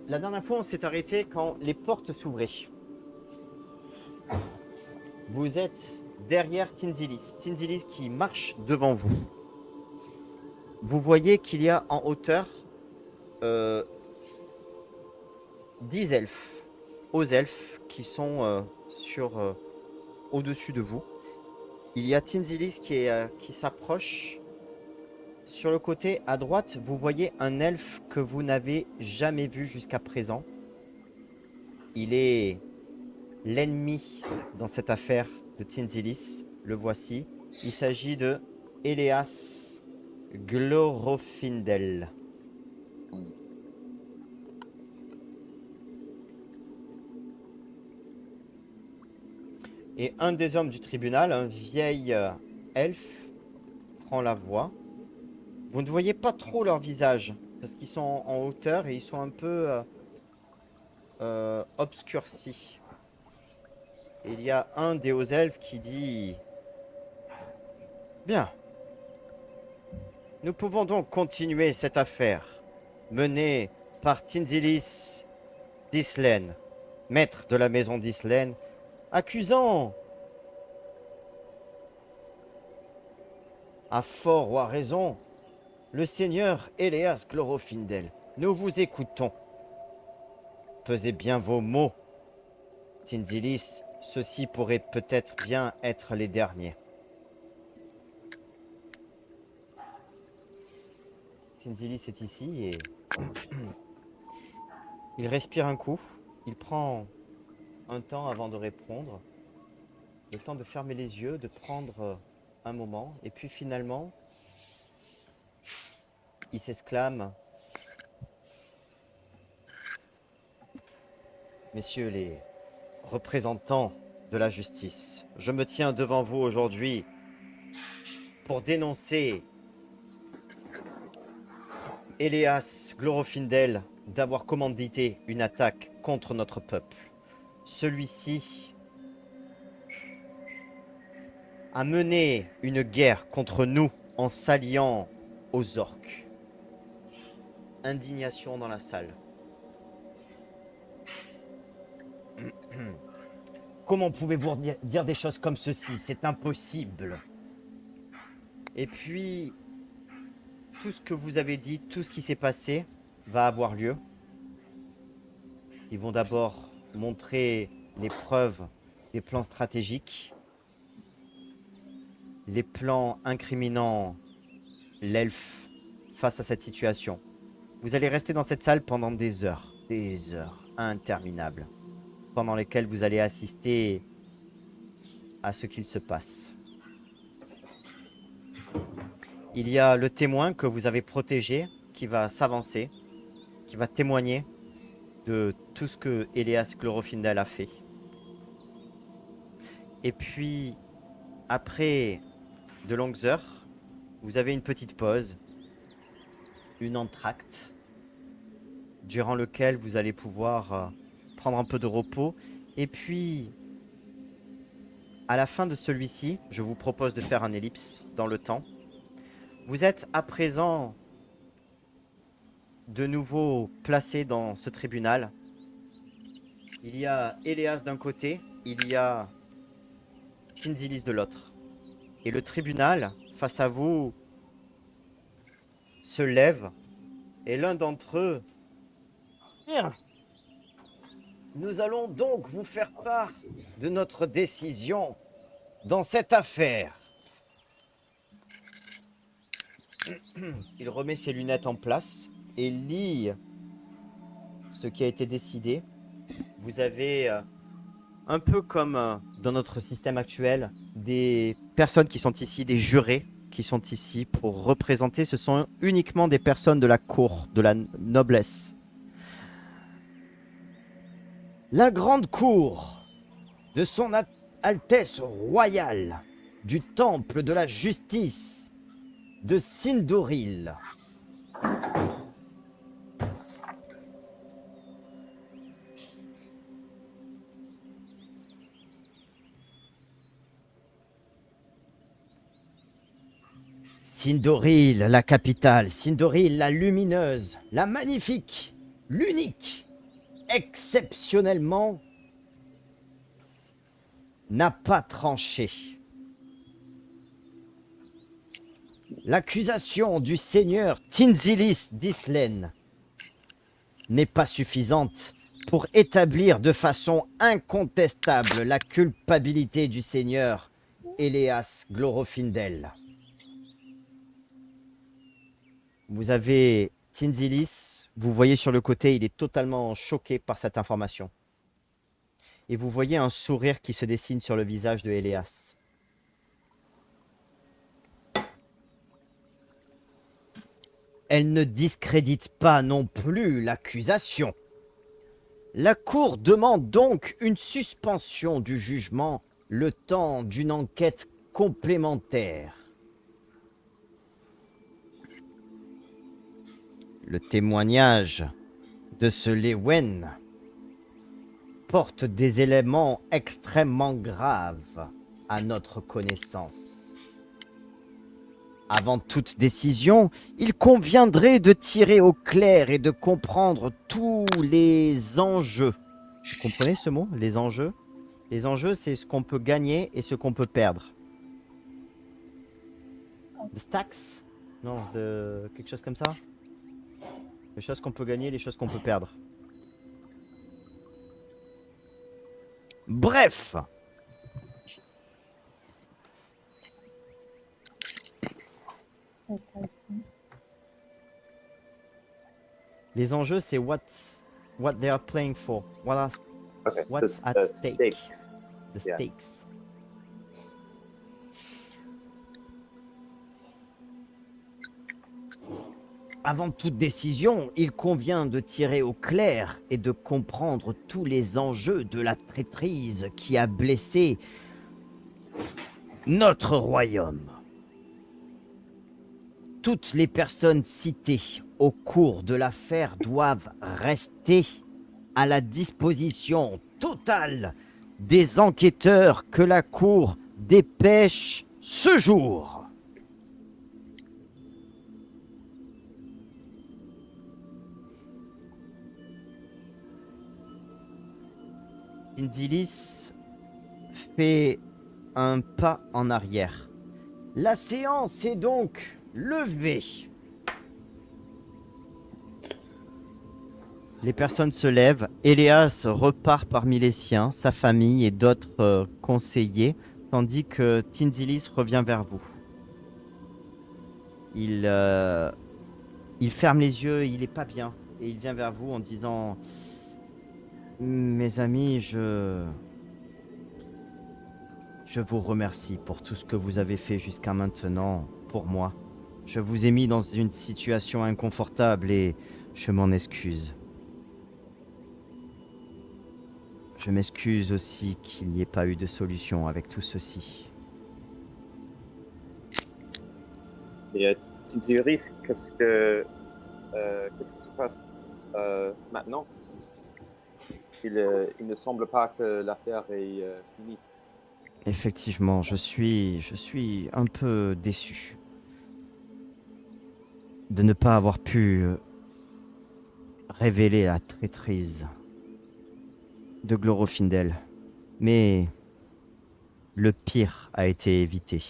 La dernière fois, on s'est arrêté quand les portes s'ouvraient. Vous êtes derrière Tinzilis. Tinzilis qui marche devant vous. Vous voyez qu'il y a en hauteur 10 elfes. Aux elfes qui sont au-dessus de vous. Il y a Tinzilis qui s'approche. Sur le côté à droite, vous voyez un elfe que vous n'avez jamais vu jusqu'à présent. Il est l'ennemi dans cette affaire de Tinzilis. Le voici. Il s'agit de Éléas Glorofindel. Et un des hommes du tribunal, un vieil elfe, prend la voix. Vous ne voyez pas trop leur visage, parce qu'ils sont en hauteur et ils sont un peu obscurcis. Et il y a un des hauts elfes qui dit... Bien. Nous pouvons donc continuer cette affaire, menée par Tinzilis d'Islen, maître de la maison d'Islen, accusant, à fort ou à raison, le seigneur Éléas Glorofindel. Nous vous écoutons. Pesez bien vos mots, Tinzilis. Ceux-ci pourraient peut-être bien être les derniers. Tinzilis est ici et il respire un coup. Il prend un temps avant de répondre. Le temps de fermer les yeux, de prendre un moment. Et puis finalement, il s'exclame. Messieurs les représentants de la justice, je me tiens devant vous aujourd'hui pour dénoncer Éléas Glorofindel d'avoir commandité une attaque contre notre peuple. Celui-ci a mené une guerre contre nous en s'alliant aux orques. Indignation dans la salle. Comment pouvez-vous dire des choses comme ceci? C'est impossible. Et puis, tout ce que vous avez dit, tout ce qui s'est passé va avoir lieu. Ils vont d'abord montrer les preuves des plans stratégiques, les plans incriminant l'elfe face à cette situation. Vous allez rester dans cette salle pendant des heures interminables, pendant lesquelles vous allez assister à ce qu'il se passe. Il y a le témoin que vous avez protégé qui va s'avancer, qui va témoigner de tout ce que Éléas Glorofindel a fait. Et puis, après de longues heures, vous avez une petite pause, une entracte, durant lequel vous allez pouvoir prendre un peu de repos. Et puis, à la fin de celui-ci, je vous propose de faire un ellipse dans le temps. Vous êtes à présent de nouveau placé dans ce tribunal. Il y a Éléas d'un côté, il y a Tinzilis de l'autre. Et le tribunal, face à vous, se lève. Et l'un d'entre eux... Bien. Nous allons donc vous faire part de notre décision dans cette affaire. Il remet ses lunettes en place et lit ce qui a été décidé. Vous avez, un peu comme dans notre système actuel, des personnes qui sont ici, des jurés qui sont ici pour représenter. Ce sont uniquement des personnes de la cour, de la noblesse. La grande cour de son Altesse royale du temple de la justice de Sindoril. Sindoril, la capitale, Sindoril, la lumineuse, la magnifique, l'unique, exceptionnellement, n'a pas tranché. L'accusation du seigneur Tinzilis d'Islen n'est pas suffisante pour établir de façon incontestable la culpabilité du seigneur Éléas Glorofindel. Vous avez Tinzilis, vous voyez sur le côté, il est totalement choqué par cette information. Et vous voyez un sourire qui se dessine sur le visage de Éléas. Elle ne discrédite pas non plus l'accusation. La Cour demande donc une suspension du jugement le temps d'une enquête complémentaire. Le témoignage de ce Lewen porte des éléments extrêmement graves à notre connaissance. Avant toute décision, il conviendrait de tirer au clair et de comprendre tous les enjeux. Vous comprenez ce mot, les enjeux? Les enjeux, c'est ce qu'on peut gagner et ce qu'on peut perdre. The stacks? Non, quelque chose comme ça? Les choses qu'on peut gagner, les choses qu'on peut perdre. Bref! Les enjeux, c'est what they are playing for. What's at stake. Stakes. The Yeah. stakes. Avant toute décision, il convient de tirer au clair et de comprendre tous les enjeux de la traîtrise qui a blessé notre royaume. Toutes les personnes citées au cours de l'affaire doivent rester à la disposition totale des enquêteurs que la Cour dépêche ce jour. Tinzilis fait un pas en arrière. La séance est donc levée. Les personnes se lèvent. Éléas repart parmi les siens, sa famille et d'autres conseillers, tandis que Tinzilis revient vers vous. Il ferme les yeux, il n'est pas bien, et il vient vers vous en disant... Mes amis, je vous remercie pour tout ce que vous avez fait jusqu'à maintenant pour moi. Je vous ai mis dans une situation inconfortable et je m'en excuse. Je m'excuse aussi qu'il n'y ait pas eu de solution avec tout ceci. Et Tinziris, qu'est-ce qui se passe maintenant? Il ne semble pas que l'affaire est finie. Effectivement, je suis un peu déçu de ne pas avoir pu révéler la traîtrise de Glorofindel. Mais le pire a été évité.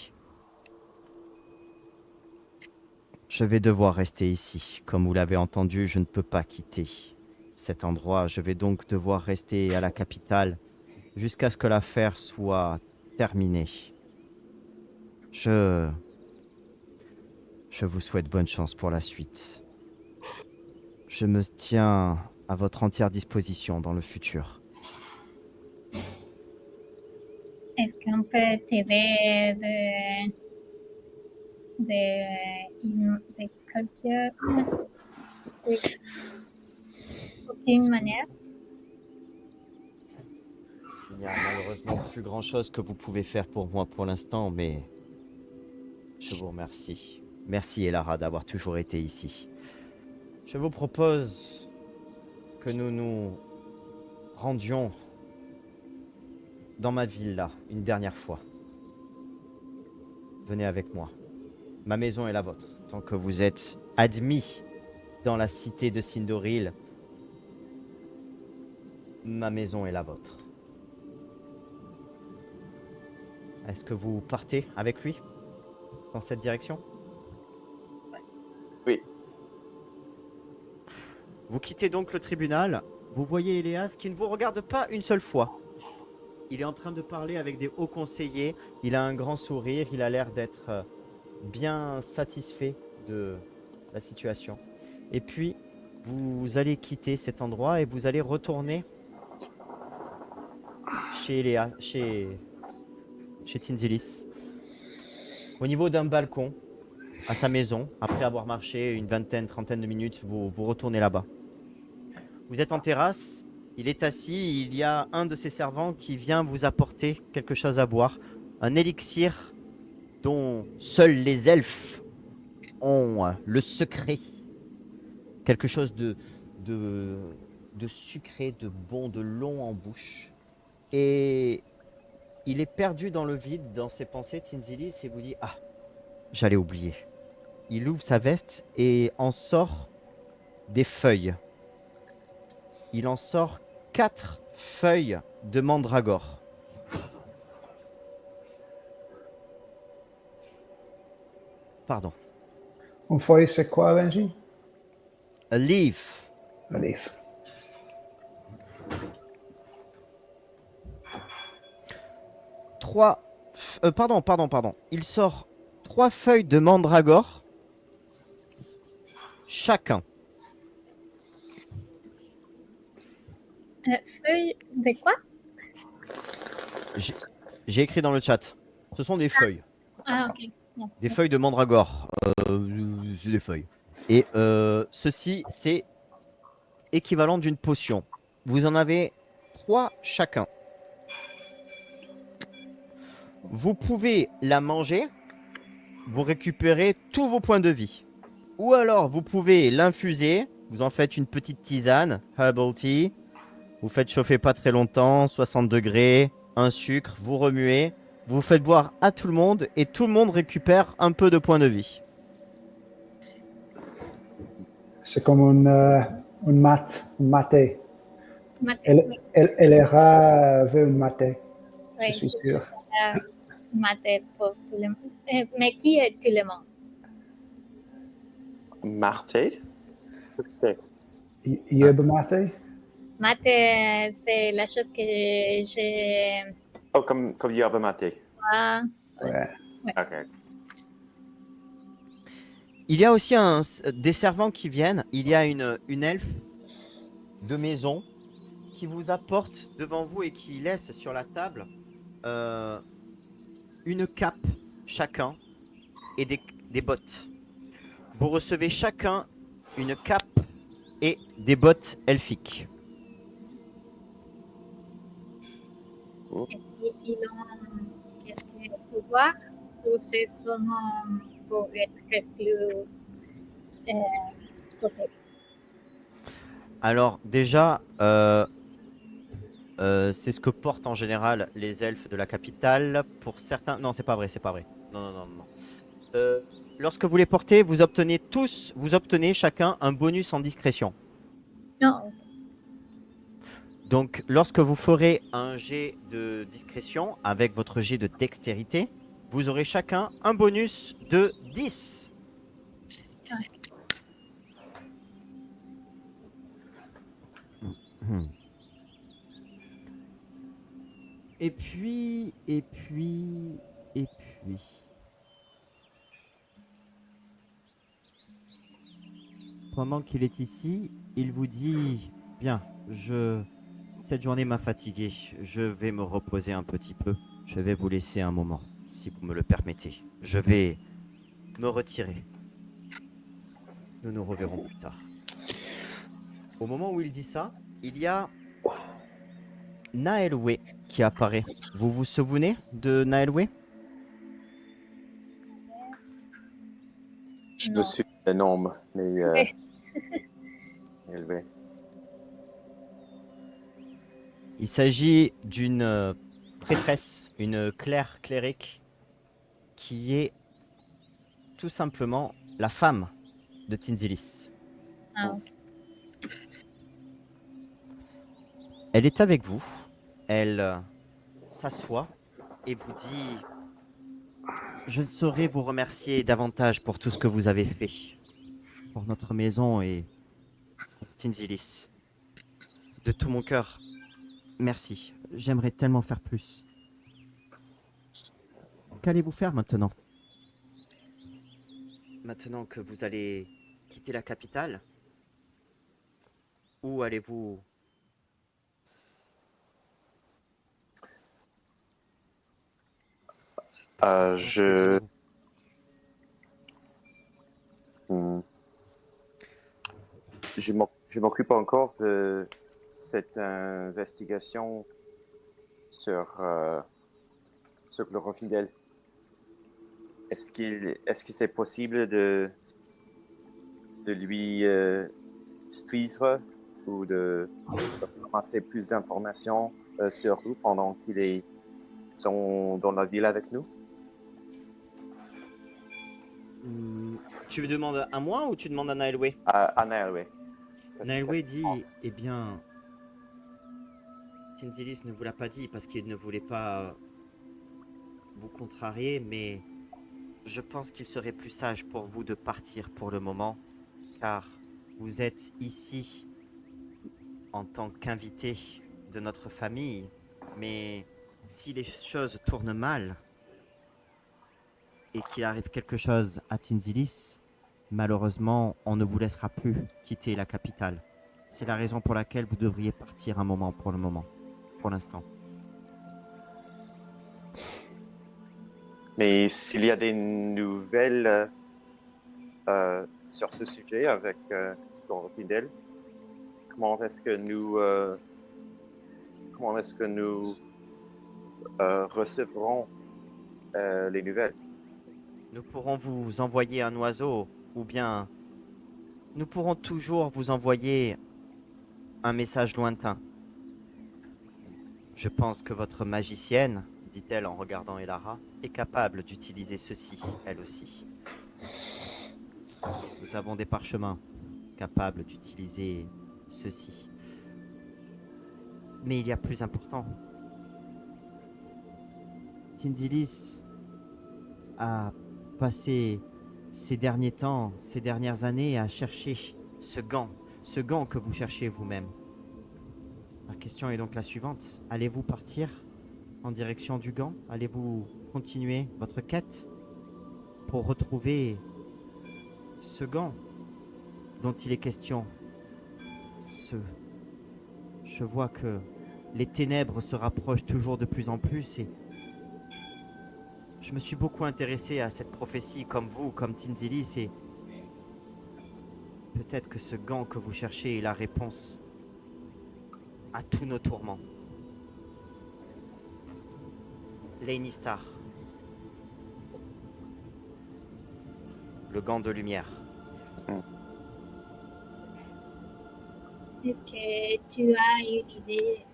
Je vais devoir rester ici. Comme vous l'avez entendu, je ne peux pas quitter cet endroit. Je vais donc devoir rester à la capitale jusqu'à ce que l'affaire soit terminée. Je vous souhaite bonne chance pour la suite. Je me tiens à votre entière disposition dans le futur. Est-ce qu'on peut t'aider d'aucune manière? Il n'y a malheureusement plus grand-chose que vous pouvez faire pour moi pour l'instant, mais je vous remercie. Merci Elara d'avoir toujours été ici. Je vous propose que nous nous rendions dans ma villa une dernière fois. Venez avec moi. Ma maison est la vôtre. Tant que vous êtes admis dans la cité de Sindoril, ma maison est la vôtre. Est-ce que vous partez avec lui dans cette direction? Oui. Vous quittez donc le tribunal. Vous voyez Elias qui ne vous regarde pas une seule fois. Il est en train de parler avec des hauts conseillers. Il a un grand sourire. Il a l'air d'être bien satisfait de la situation. Et puis, vous allez quitter cet endroit et vous allez retourner chez Elias, chez Tinzilis. Au niveau d'un balcon, à sa maison, après avoir marché une vingtaine, trentaine de minutes, vous retournez là-bas. Vous êtes en terrasse, il est assis, il y a un de ses servants qui vient vous apporter quelque chose à boire. Un élixir dont seuls les elfes ont le secret. Quelque chose de sucré, de bon, de long en bouche. Et il est perdu dans le vide, dans ses pensées, Tinzilis, et vous dit « Ah, j'allais oublier ». Il ouvre sa veste et en sort des feuilles. Il en sort 4 feuilles de mandragore. Pardon. Une feuille, c'est quoi, Benji? A leaf. Un livre. Pardon. Il sort 3 feuilles de mandragore chacun. Feuille de quoi? J'ai écrit dans le chat. Ce sont des feuilles. Ah, ok. Yeah. Des feuilles de mandragore. C'est des feuilles. Et ceci, c'est équivalent d'une potion. Vous en avez 3 chacun. Vous pouvez la manger, vous récupérez tous vos points de vie. Ou alors, vous pouvez l'infuser, vous en faites une petite tisane, herbal tea. Vous faites chauffer pas très longtemps, 60 degrés, un sucre, vous remuez. Vous faites boire à tout le monde et tout le monde récupère un peu de points de vie. C'est comme une maté. Maté, Elle veut une maté, oui, je suis sûr. maté pour tout le monde. Mais qui est tout le monde? Marté? Qu'est-ce que c'est? Yerba maté? Maté, c'est la chose que j'ai. Oh, comme yerba maté. Ouais. Ok. Il y a aussi des servants qui viennent. Il y a une elfe de maison qui vous apporte devant vous et qui laisse sur la table une cape chacun et des bottes. Vous recevez chacun une cape et des bottes elfiques. Est-ce qu'ils ont quelques pouvoirs ou c'est seulement pour être plus protégé? Alors déjà, c'est ce que portent en général les elfes de la capitale. Pour certains... Non, c'est pas vrai. Non. Lorsque vous les portez, vous obtenez chacun un bonus en discrétion. Non. Donc, lorsque vous ferez un jet de discrétion avec votre jet de dextérité, vous aurez chacun un bonus de 10. Et puis... Pendant qu'il est ici, il vous dit... Bien, cette journée m'a fatigué. Je vais me reposer un petit peu. Je vais vous laisser un moment, si vous me le permettez. Je vais me retirer. Nous nous reverrons plus tard. Au moment où il dit ça, il y a Naelwe qui apparaît. Vous vous souvenez de Naelwe? Je Non. me suis le nom, mais Oui. élevé. Il s'agit d'une prêtresse, une clerc clérique, qui est tout simplement la femme de Tinzilis. Ah, ok. Elle est avec vous. Elle s'assoit et vous dit: je ne saurais vous remercier davantage pour tout ce que vous avez fait. Pour notre maison et pour Tinzilis. De tout mon cœur, merci. J'aimerais tellement faire plus. Qu'allez-vous faire maintenant? Maintenant que vous allez quitter la capitale? Où allez-vous? Je... Pensez-vous? Hmm. Je m'occupe encore de cette investigation sur le Rofidel. Est-ce que c'est possible de lui suivre ou de ramasser plus d'informations sur lui pendant qu'il est dans la ville avec nous? Tu me demandes à moi ou tu demandes à Naelwe? À Naelwe. Naelwe dit, eh bien, Tinzilis ne vous l'a pas dit parce qu'il ne voulait pas vous contrarier, mais je pense qu'il serait plus sage pour vous de partir pour le moment, car vous êtes ici en tant qu'invité de notre famille, mais si les choses tournent mal et qu'il arrive quelque chose à Tinzilis, malheureusement, on ne vous laissera plus quitter la capitale. C'est la raison pour laquelle vous devriez partir un moment, pour l'instant. Mais s'il y a des nouvelles sur ce sujet avec le Rofidel, comment est-ce que nous recevrons les nouvelles? Nous pourrons vous envoyer un oiseau, ou bien nous pourrons toujours vous envoyer un message lointain. Je pense que votre magicienne, dit-elle en regardant Elara, est capable d'utiliser ceci, elle aussi. Nous avons des parchemins capables d'utiliser ceci. Mais il y a plus important. Tinzilis a passé ces derniers temps, ces dernières années à chercher ce gant que vous cherchez vous-même. Ma question est donc la suivante. Allez-vous partir en direction du gant? Allez-vous continuer votre quête pour retrouver ce gant dont il est question? Je vois que les ténèbres se rapprochent toujours de plus en plus et je me suis beaucoup intéressé à cette prophétie comme vous, comme Tinzilis, et peut-être que ce gant que vous cherchez est la réponse à tous nos tourments. Lainistar. Le gant de lumière. Est-ce que tu as une idée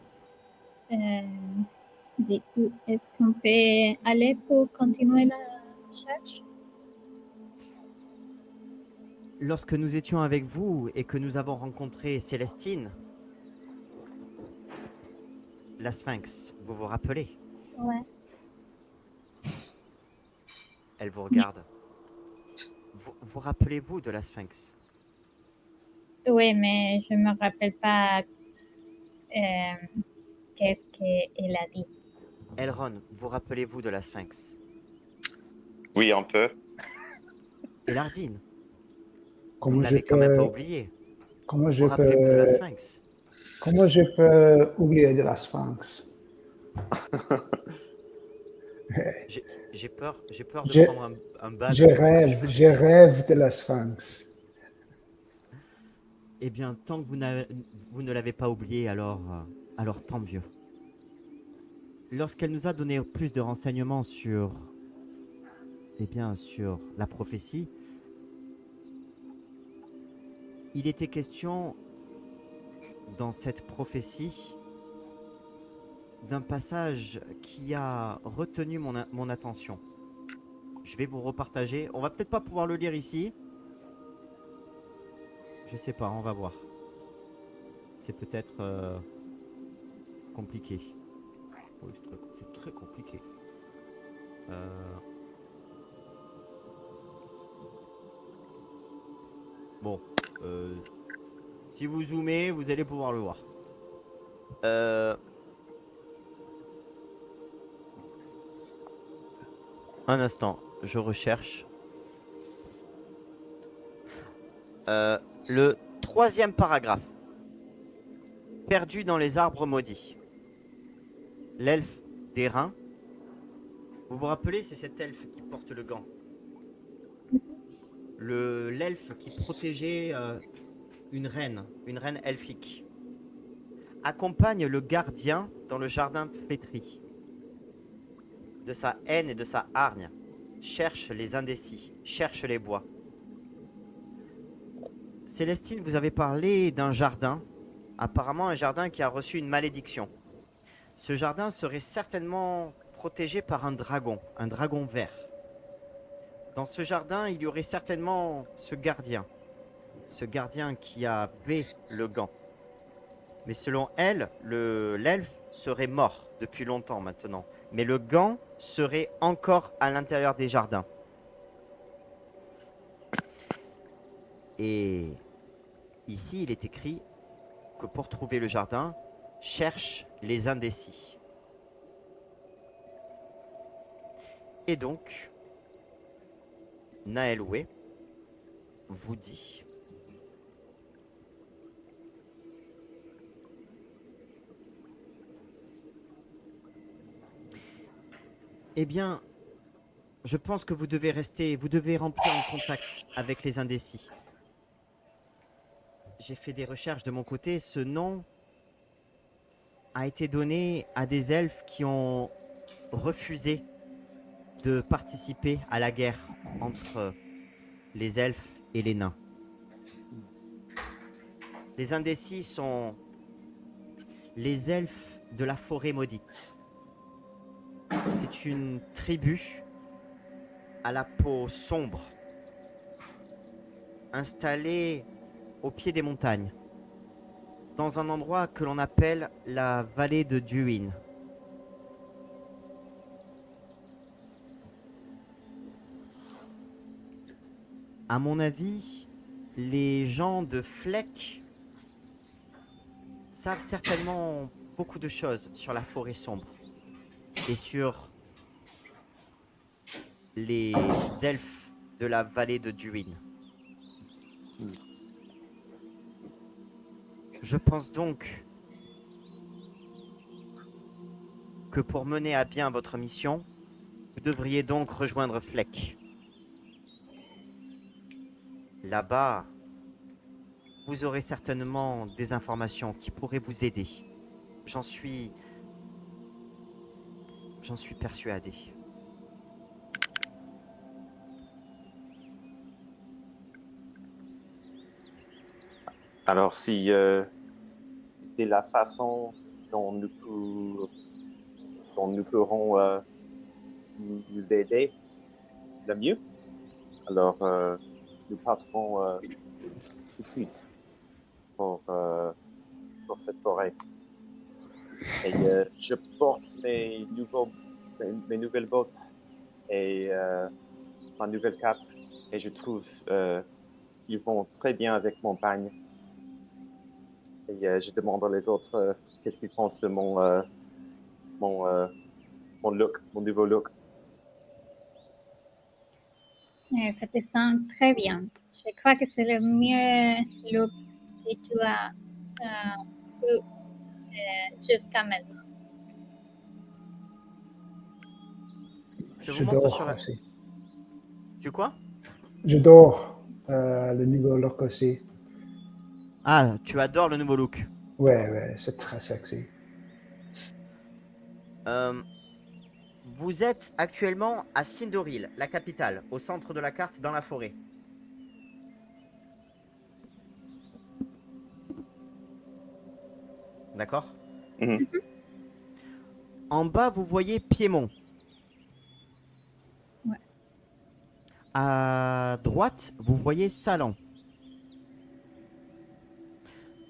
de où est-ce qu'on peut aller pour continuer la recherche? Lorsque nous étions avec vous et que nous avons rencontré Célestine, la Sphinx, vous vous rappelez? Ouais. Elle vous regarde. Vous rappelez-vous de la Sphinx? Oui, mais je me rappelle pas qu'est-ce qu'elle a dit. Elrond, vous rappelez-vous de la Sphinx? Oui, un peu. Et Lardine, vous Comment ne je l'avez quand même pas peux, oublié. comment je Vous rappelez-vous de la peux, Sphinx? comment je peux oublier de la Sphinx? J'ai peur de Je, prendre un bad pour ce que je viens de je dire. rêve de la Sphinx. Eh bien, tant que vous ne l'avez pas oublié, alors tant mieux. Lorsqu'elle nous a donné plus de renseignements sur, eh bien, sur la prophétie, il était question dans cette prophétie d'un passage qui a retenu mon attention. Je vais vous repartager. On va peut-être pas pouvoir le lire ici. Je sais pas, on va voir. C'est peut-être compliqué. Oui, c'est très compliqué. Bon, si vous zoomez, vous allez pouvoir le voir. Un instant, je recherche. Le troisième paragraphe. Perdu dans les arbres maudits. L'elfe d'airain. Vous vous rappelez, c'est cet elfe qui porte le gant. L'elfe qui protégeait une reine elfique. Accompagne le gardien dans le jardin flétri. De sa haine et de sa hargne. Cherche les indécis, cherche les bois. Célestine, vous avez parlé d'un jardin. Apparemment un jardin qui a reçu une malédiction. Ce jardin serait certainement protégé par un dragon vert. Dans ce jardin, il y aurait certainement ce gardien qui avait le gant. Mais selon elle, l'elfe serait mort depuis longtemps maintenant. Mais le gant serait encore à l'intérieur des jardins. Et ici, il est écrit que pour trouver le jardin, cherche les indécis. Et donc, Naelwe vous dit: eh bien, je pense que vous devez rentrer en contact avec les indécis. J'ai fait des recherches de mon côté. Ce nom a été donné à des elfes qui ont refusé de participer à la guerre entre les elfes et les nains. Les indécis sont les elfes de la forêt maudite. C'est une tribu à la peau sombre, installée au pied des montagnes, dans un endroit que l'on appelle la vallée de Duin. À mon avis, les gens de Fleck savent certainement beaucoup de choses sur la forêt sombre et sur les elfes de la vallée de Duin. Je pense donc que pour mener à bien votre mission, vous devriez donc rejoindre Fleck. Là-bas, vous aurez certainement des informations qui pourraient vous aider. J'en suis persuadé. Alors, si c'est la façon dont nous pourrons vous aider le mieux, alors nous partirons tout de suite pour cette forêt. Et je porte mes nouvelles bottes et ma nouvelle cape, et je trouve qu'ils vont très bien avec mon pagne. Et je demande aux autres qu'est-ce qu'ils pensent de mon look, mon nouveau look. Ça te sent très bien. Je crois que c'est le mieux look que tu as eu jusqu'à maintenant. Je vous montre sur la... aussi. Tu quoi? J'adore le nouveau look aussi. Ah, tu adores le nouveau look. Ouais, c'est très sexy. Vous êtes actuellement à Sindoril, la capitale, au centre de la carte, dans la forêt. D'accord? Mhm. En bas, vous voyez Piémont. Ouais. À droite, vous voyez Salon.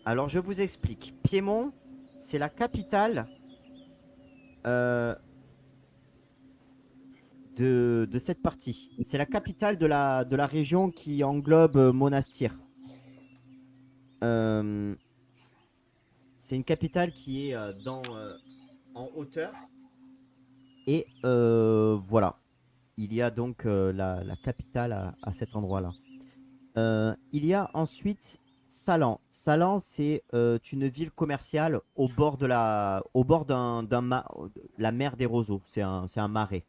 Alors, je vous explique. Piémont, c'est la capitale euh, de cette partie. C'est la capitale de la région qui englobe Monastir. Euh, c'est une capitale qui est en hauteur. Et voilà, il y a donc la capitale à cet endroit-là. Il y a ensuite Salan. Salan, c'est une ville commerciale au bord la mer des roseaux. C'est un marais,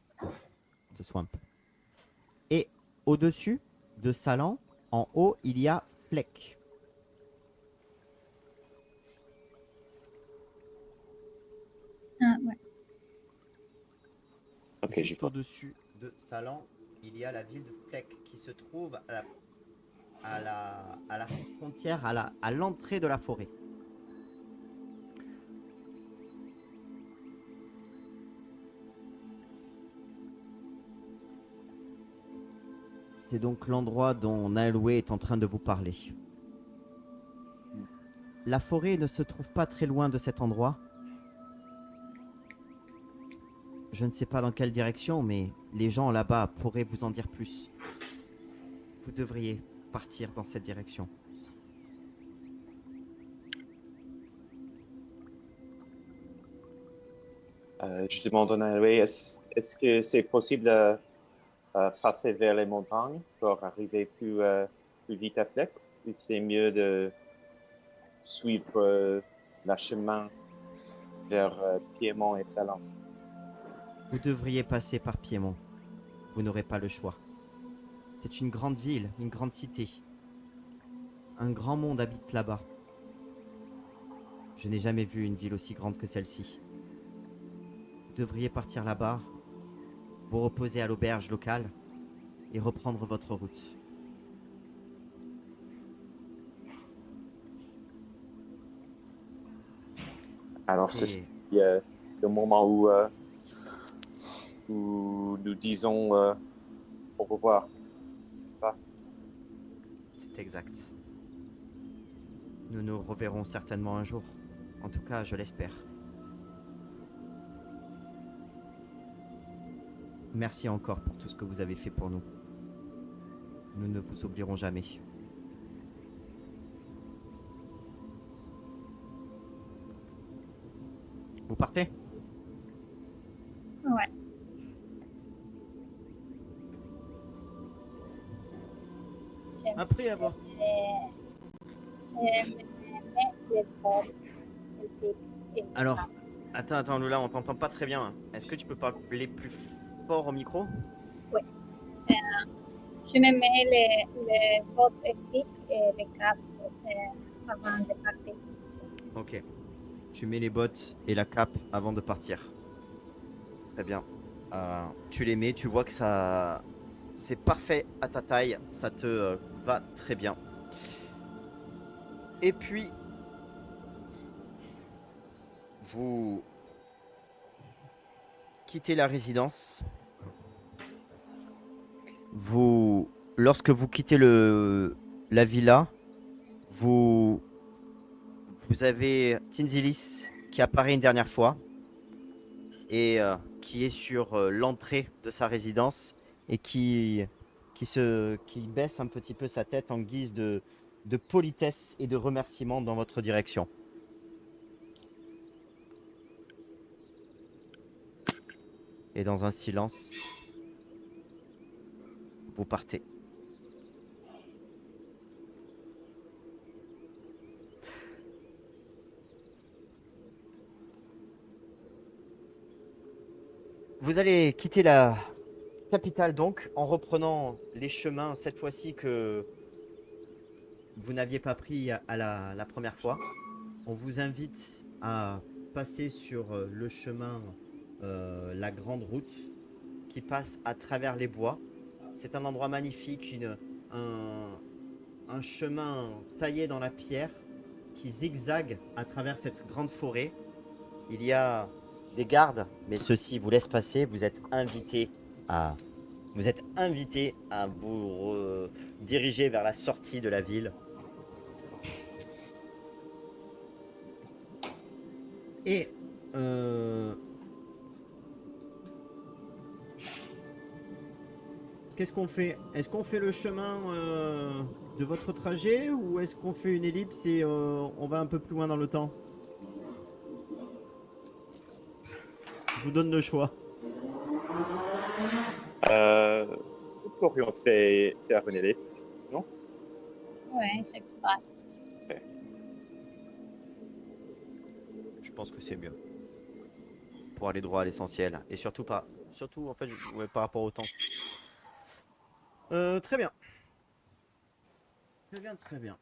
ce swamp. Et au-dessus de Salan, en haut, il y a Fleck. Ah, ouais. Ok, j'y Juste vois. au-dessus de Salan, il y a la ville de Fleck qui se trouve à la frontière, à l'entrée de la forêt. C'est donc l'endroit dont Naelwe est en train de vous parler. La forêt ne se trouve pas très loin de cet endroit. Je ne sais pas dans quelle direction, mais les gens là-bas pourraient vous en dire plus. Vous devriez partir dans cette direction. Je demande à Naoé, est-ce que c'est possible de passer vers les montagnes pour arriver plus vite à Fleck? Ou c'est mieux de suivre le chemin vers Piémont et Salon? Vous devriez passer par Piémont. Vous n'aurez pas le choix. C'est une grande ville, une grande cité. Un grand monde habite là-bas. Je n'ai jamais vu une ville aussi grande que celle-ci. Vous devriez partir là-bas, vous reposer à l'auberge locale et reprendre votre route. Alors, c'est le moment où nous disons au revoir. C'est exact. Nous nous reverrons certainement un jour. En tout cas, je l'espère. Merci encore pour tout ce que vous avez fait pour nous. Nous ne vous oublierons jamais. Vous partez? Ouais. Après avoir... Je me mets les bottes. Alors, attends, Lula, on t'entend pas très bien. Est-ce que tu peux parler plus fort au micro? Je me mets les bottes épiques et les capes avant de partir. Ok. Tu mets les bottes et la cape avant de partir. Très bien. Tu les mets, tu vois que ça... C'est parfait à ta taille. Ça te va très bien. Et puis... Vous quittez la résidence. Lorsque vous quittez la villa, vous avez Tinzilis qui apparaît une dernière fois et qui est sur l'entrée de sa résidence et qui baisse un petit peu sa tête en guise de politesse et de remerciement dans votre direction. Et dans un silence, vous partez. Vous allez quitter la capitale donc en reprenant les chemins cette fois-ci que vous n'aviez pas pris à la première fois. On vous invite à passer sur le chemin, la grande route qui passe à travers les bois. C'est un endroit magnifique, un chemin taillé dans la pierre qui zigzague à travers cette grande forêt. Il y a des gardes, mais ceux-ci vous laissent passer. Vous êtes invités à vous diriger vers la sortie de la ville. Et qu'est-ce qu'on fait? Est-ce qu'on fait le chemin de votre trajet ou est-ce qu'on fait une ellipse et on va un peu plus loin dans le temps? Je vous donne le choix. Nous pourrions faire une ellipse, non? Ouais, je crois. Je pense que c'est mieux. Pour aller droit à l'essentiel. Et surtout en fait, ouais, par rapport au temps. Très bien. Très bien, très bien.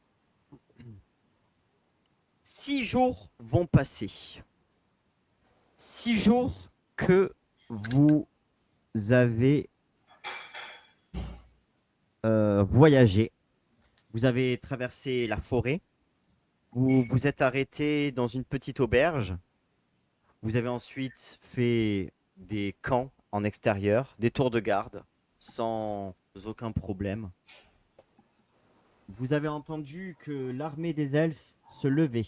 6 jours vont passer. 6 jours que vous avez voyagé. Vous avez traversé la forêt. Vous vous êtes arrêté dans une petite auberge. Vous avez ensuite fait des camps en extérieur, des tours de garde, sans aucun problème. Vous avez entendu que l'armée des elfes se levait.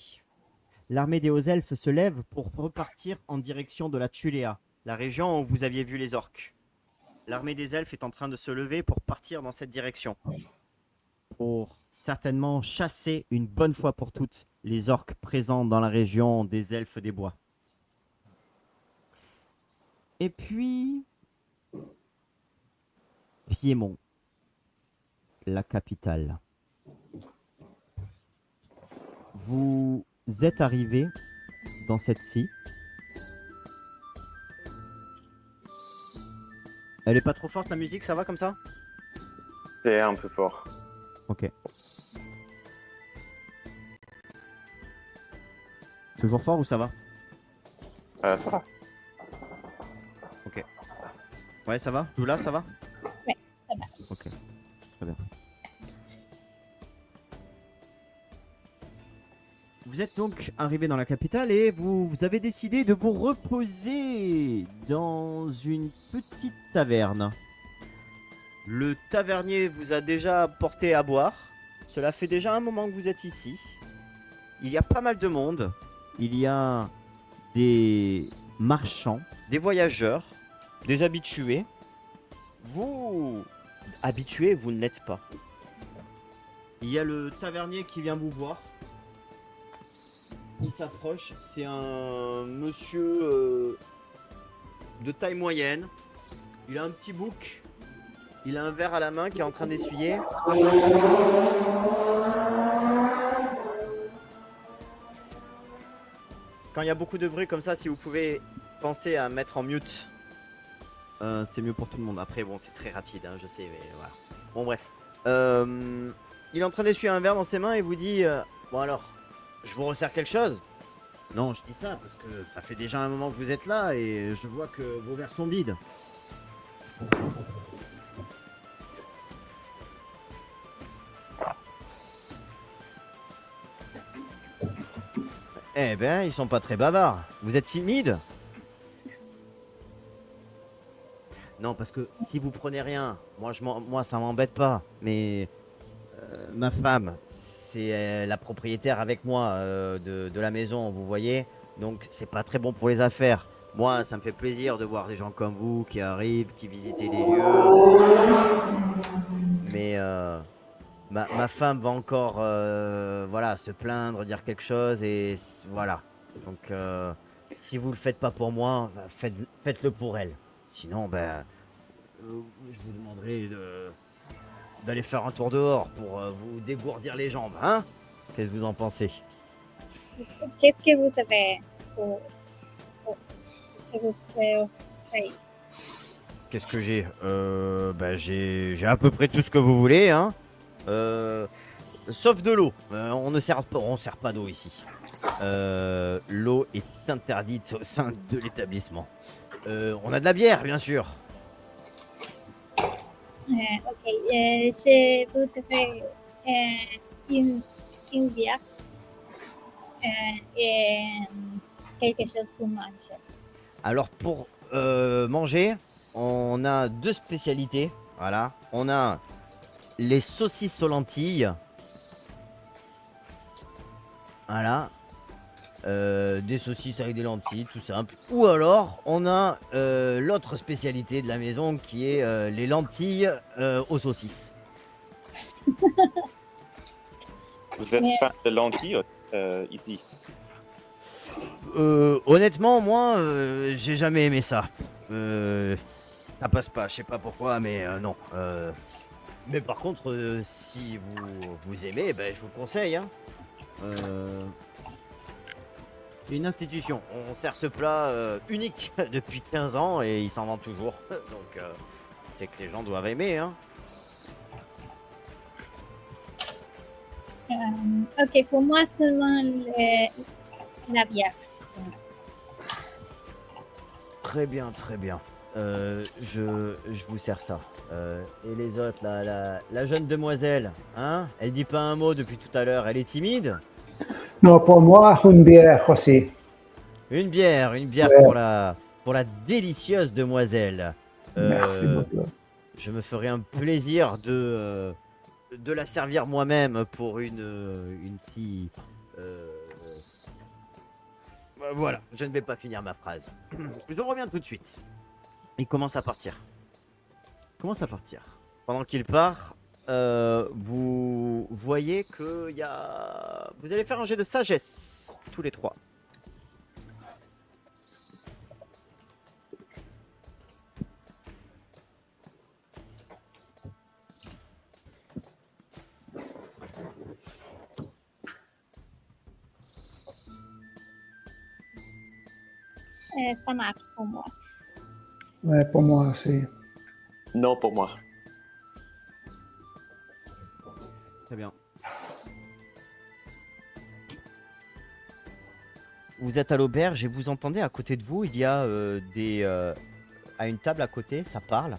L'armée des hauts elfes se lève pour repartir en direction de la Tuléa, la région où vous aviez vu les orques. L'armée des elfes est en train de se lever pour partir dans cette direction. Pour certainement chasser une bonne fois pour toutes les orques présents dans la région des elfes des bois. Et puis, Piémont, la capitale. Vous êtes arrivé dans cette-ci. Elle est pas trop forte la musique, ça va comme ça? C'est un peu fort. Ok. Toujours fort ou ça va? Ça va. Ok. Ouais, ça va? Lula, ça va? Ouais, ça va. Ok. Très bien. Vous êtes donc arrivé dans la capitale et vous avez décidé de vous reposer dans une petite taverne. Le tavernier vous a déjà apporté à boire. Cela fait déjà un moment que vous êtes ici. Il y a pas mal de monde. Il y a des marchands, des voyageurs, des habitués. Vous, habitués, vous ne l'êtes pas. Il y a le tavernier qui vient vous voir. Il s'approche, c'est un monsieur de taille moyenne. Il a un petit bouc. Il a un verre à la main qui est en train d'essuyer. Quand il y a beaucoup de bruit comme ça, si vous pouvez penser à mettre en mute, c'est mieux pour tout le monde. Après, bon, c'est très rapide, hein, je sais, mais voilà. Bon, bref. Il est en train d'essuyer un verre dans ses mains et vous dit bon alors, je vous resserre quelque chose? Non, je dis ça parce que ça fait déjà un moment que vous êtes là et je vois que vos verres sont vides. Eh ben, ils sont pas très bavards. Vous êtes timide? Non, parce que si vous prenez rien, moi ça m'embête pas. Mais ma femme, c'est la propriétaire avec moi de la maison, vous voyez. Donc c'est pas très bon pour les affaires. Moi, ça me fait plaisir de voir des gens comme vous qui arrivent, qui visitent les lieux. Mais ma femme va encore voilà, se plaindre, dire quelque chose et voilà. Donc si vous le faites pas pour moi, bah, faites-le pour elle. Sinon, ben, je vous demanderai d'aller faire un tour dehors pour vous dégourdir les jambes, hein? Qu'est-ce que vous en pensez? Qu'est-ce que vous avez que vous pouvez offrir? Qu'est-ce que j'ai? Ben, j'ai à peu près tout ce que vous voulez, hein? Sauf de l'eau. On sert pas d'eau ici. L'eau est interdite au sein de l'établissement. On a de la bière, bien sûr. Ok, je voudrais une bière et quelque chose pour manger. Alors pour manger, on a 2 spécialités. Voilà. On a les saucisses aux lentilles. Voilà. des saucisses avec des lentilles, tout simple. Ou alors, on a l'autre spécialité de la maison qui est les lentilles aux saucisses. Vous êtes Mais- fan de lentilles ici? Honnêtement, moi, j'ai jamais aimé ça. Ça passe pas, je sais pas pourquoi, mais non. Mais par contre, si vous aimez, ben, je vous le conseille. Hein. C'est une institution. On sert ce plat unique depuis 15 ans et il s'en vend toujours. Donc, c'est que les gens doivent aimer. Hein. Ok, pour moi seulement la bière. Très bien, très bien. Je vous sers ça. Et les autres, la jeune demoiselle, hein? Elle dit pas un mot depuis tout à l'heure. Elle est timide. Non, pour moi, une bière aussi. Une bière Ouais. pour la délicieuse demoiselle. Merci beaucoup. Je me ferai un plaisir de la servir moi-même pour une si. Voilà, je ne vais pas finir ma phrase. Je reviens tout de suite. Il commence à partir. Pendant qu'il part, vous voyez que y a. Vous allez faire un jet de sagesse, tous les trois. Ça marche pour moi. Ouais, pour moi aussi. Non, pour moi. Très bien. Vous êtes à l'auberge et vous entendez à côté de vous, il y a à une table à côté, ça parle.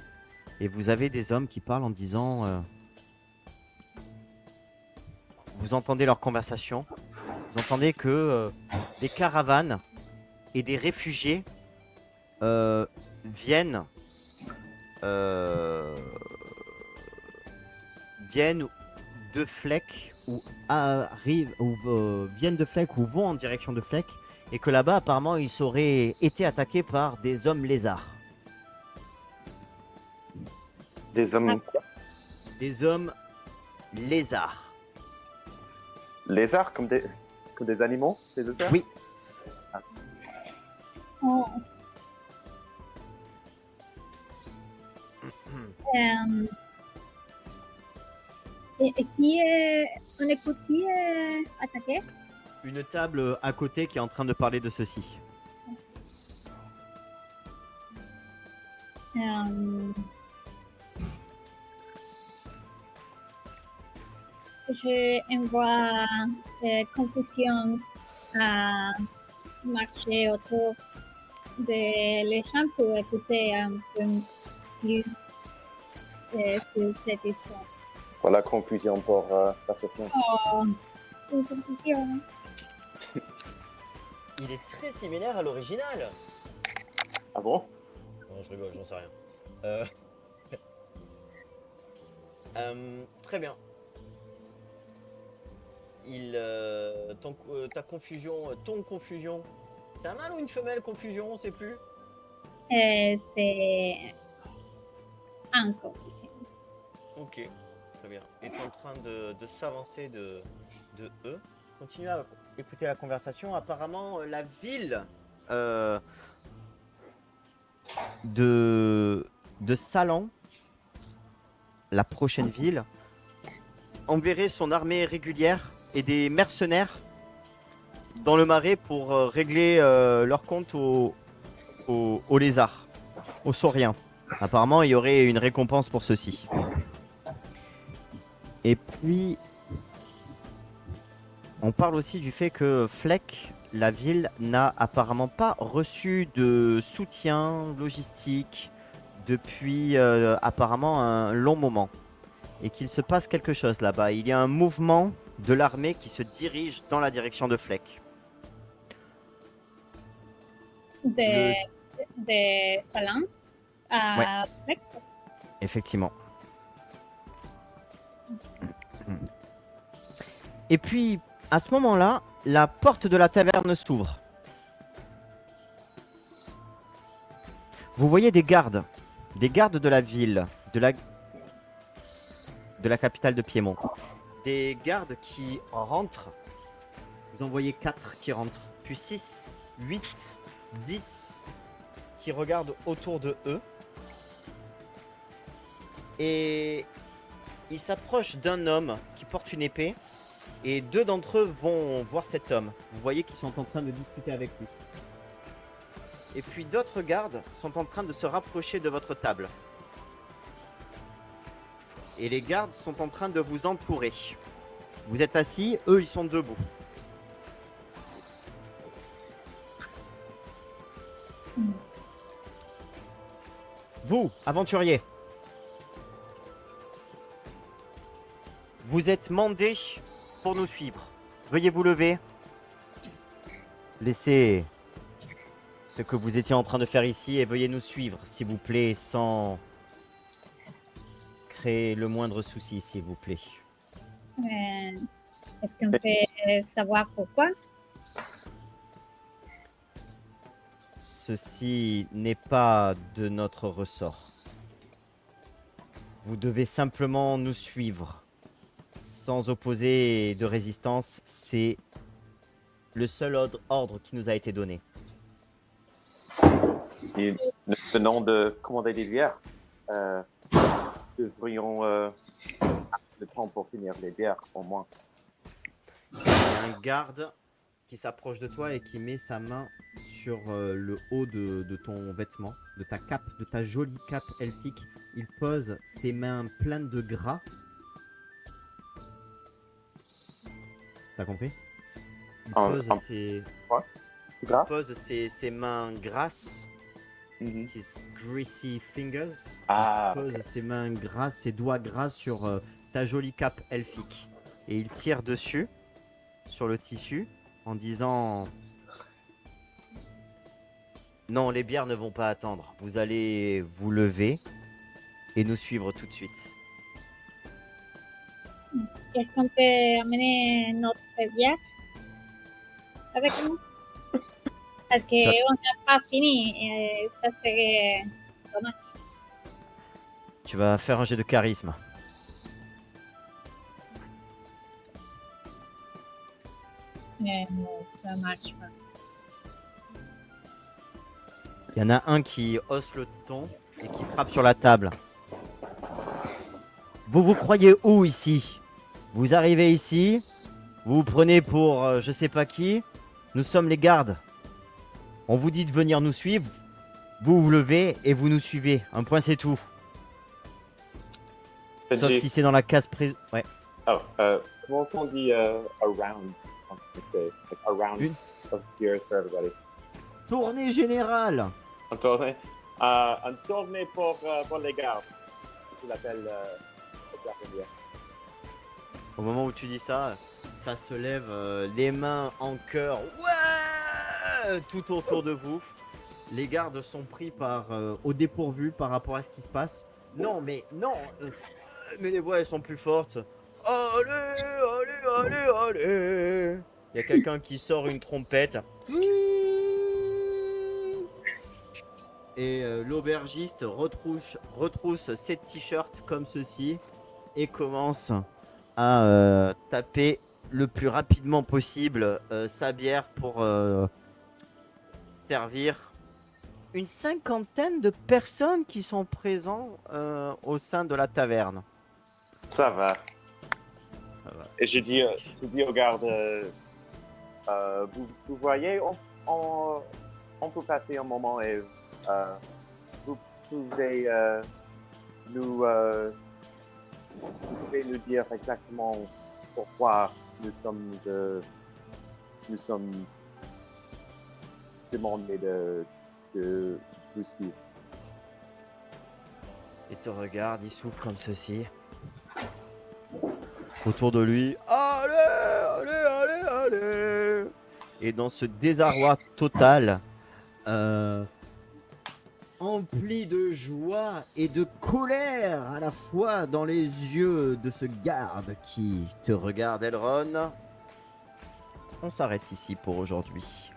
Et vous avez des hommes qui parlent en disant... vous entendez leur conversation. Vous entendez que des caravanes et des réfugiés viennent de Fleck ou arrivent ou viennent de Fleck ou vont en direction de Fleck et que là-bas apparemment ils auraient été attaqués par des hommes lézards. Des hommes quoi? Des hommes lézards. Lézards comme des animaux? Des lézards? Oui. Oh. Et qui est, on écoute qui est attaqué? Une table à côté qui est en train de parler de ceci. Je envoie confusion à marcher autour des champs pour écouter un peu plus sur cette histoire. Voilà, confusion pour l'assassin. Oh, une confusion. Il est très similaire à l'original. Ah bon? Non, je rigole, j'en sais rien. Très bien. Ta confusion, ton confusion, c'est un mâle ou une femelle confusion, on sait plus. C'est un confusion. Ok, très bien. Est en train de s'avancer de eux. Continuez à écouter la conversation. Apparemment, la ville de Salan, la prochaine ville, enverrait son armée régulière et des mercenaires dans le marais pour régler leur compte aux lézards, aux sauriens. Apparemment, il y aurait une récompense pour ceci. Et puis, on parle aussi du fait que Fleck, la ville, n'a apparemment pas reçu de soutien logistique depuis apparemment un long moment. Et qu'il se passe quelque chose là-bas. Il y a un mouvement de l'armée qui se dirige dans la direction de Fleck. Des salons à Fleck. Effectivement. Et puis, à ce moment-là, la porte de la taverne s'ouvre. Vous voyez des gardes de la ville, de la capitale de Piémont. Des gardes qui rentrent. Vous en voyez 4 qui rentrent, puis 6, 8, 10 qui regardent autour de eux. Et ils s'approchent d'un homme qui porte une épée. Et 2 d'entre eux vont voir cet homme. Vous voyez qu'ils sont en train de discuter avec lui. Et puis d'autres gardes sont en train de se rapprocher de votre table. Et les gardes sont en train de vous entourer. Vous êtes assis, eux ils sont debout. Vous, aventurier, vous êtes mandé pour nous suivre. Veuillez vous lever. Laissez ce que vous étiez en train de faire ici et veuillez nous suivre, s'il vous plaît, sans créer le moindre souci, s'il vous plaît. Est-ce qu'on peut savoir pourquoi? Ceci n'est pas de notre ressort. Vous devez simplement nous suivre, sans opposer de résistance. C'est le seul ordre qui nous a été donné. Et nous venons de commander des bières. Devrions le temps pour finir les bières, au moins. Il y a un garde qui s'approche de toi et qui met sa main sur le haut de ton vêtement, de ta cape, de ta jolie cape elfique. Il pose ses mains pleines de gras. T'as compris? Il pose ses mains grasses, his greasy fingers. Il pose ses mains grasses, ses doigts gras sur ta jolie cape elfique. Et il tire dessus, sur le tissu, en disant: non, les bières ne vont pas attendre. Vous allez vous lever et nous suivre tout de suite. Est-ce qu'on peut amener notre bière avec nous? Parce qu'on n'a pas fini et ça serait dommage. Tu vas faire un jet de charisme. Non, ça marche pas. Il y en a un qui hausse le ton et qui frappe sur la table. Vous vous croyez où ici? Vous arrivez ici, vous vous prenez pour je sais pas qui. Nous sommes les gardes. On vous dit de venir nous suivre. Vous vous levez et vous nous suivez. Un point, c'est tout. Sauf si c'est dans la case pré... Ouais. Comment on dit around? C'est like around of beers for everybody. Tournée générale. Un tournée pour les gardes. Je l'appelle Au moment où tu dis ça, ça se lève, les mains en chœur. Ouais, tout autour de vous. Les gardes sont pris au dépourvu par rapport à ce qui se passe. Non, mais non. Mais les voix, elles sont plus fortes. Allez, allez, allez, allez. Il y a quelqu'un qui sort une trompette. Et l'aubergiste retrousse ses t-shirts comme ceci et commence à taper le plus rapidement possible sa bière pour servir une 50aine de personnes qui sont présentes au sein de la taverne. Ça va. Et je dis aux gardes, vous voyez, on peut passer un moment et vous pouvez nous dire exactement pourquoi nous sommes demandés de vous suivre. Il te regarde, il souffle comme ceci. Autour de lui, allez, allez, allez, allez. Et dans ce désarroi total, empli de joie et de colère à la fois dans les yeux de ce garde qui te regarde, Elrond, on s'arrête ici pour aujourd'hui.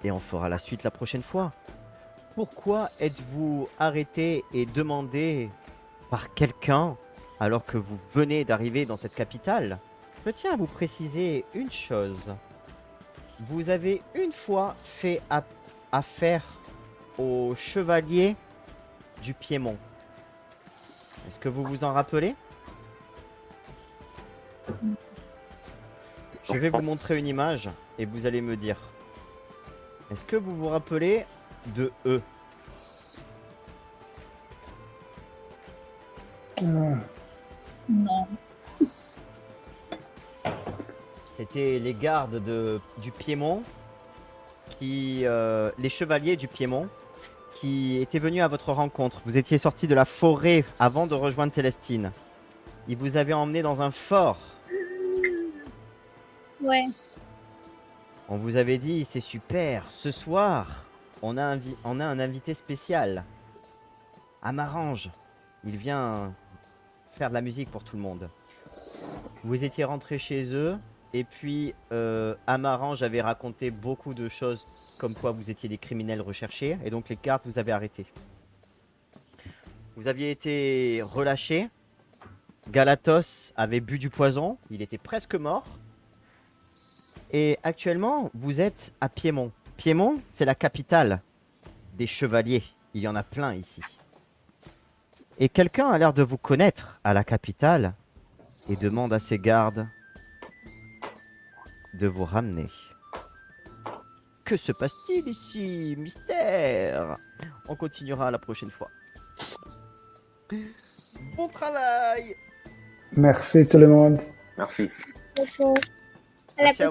Et on fera la suite la prochaine fois. Pourquoi êtes-vous arrêté et demandé par quelqu'un alors que vous venez d'arriver dans cette capitale? Je tiens à vous préciser une chose. Vous avez une fois fait affaire au chevalier du Piémont. Est-ce que vous vous en rappelez? Je vais vous montrer une image et vous allez me dire. Est-ce que vous vous rappelez de eux? Non. C'était les gardes du Piémont, les chevaliers du Piémont, qui étaient venus à votre rencontre. Vous étiez sorti de la forêt avant de rejoindre Célestine. Ils vous avaient emmené dans un fort. Ouais. On vous avait dit, c'est super, ce soir, on a un invité spécial. Amarange, il vient faire de la musique pour tout le monde. Vous étiez rentré chez eux, et puis Amarange avait raconté beaucoup de choses, comme quoi vous étiez des criminels recherchés, et donc les gardes vous avaient arrêté. Vous aviez été relâché, Galatos avait bu du poison, il était presque mort. Et actuellement, vous êtes à Piémont. Piémont, c'est la capitale des chevaliers. Il y en a plein ici. Et quelqu'un a l'air de vous connaître à la capitale et demande à ses gardes de vous ramener. Que se passe-t-il ici? Mystère. On continuera la prochaine fois. Bon travail. Merci tout le monde. Merci. Beaucoup. À la Merci à prochaine. vous.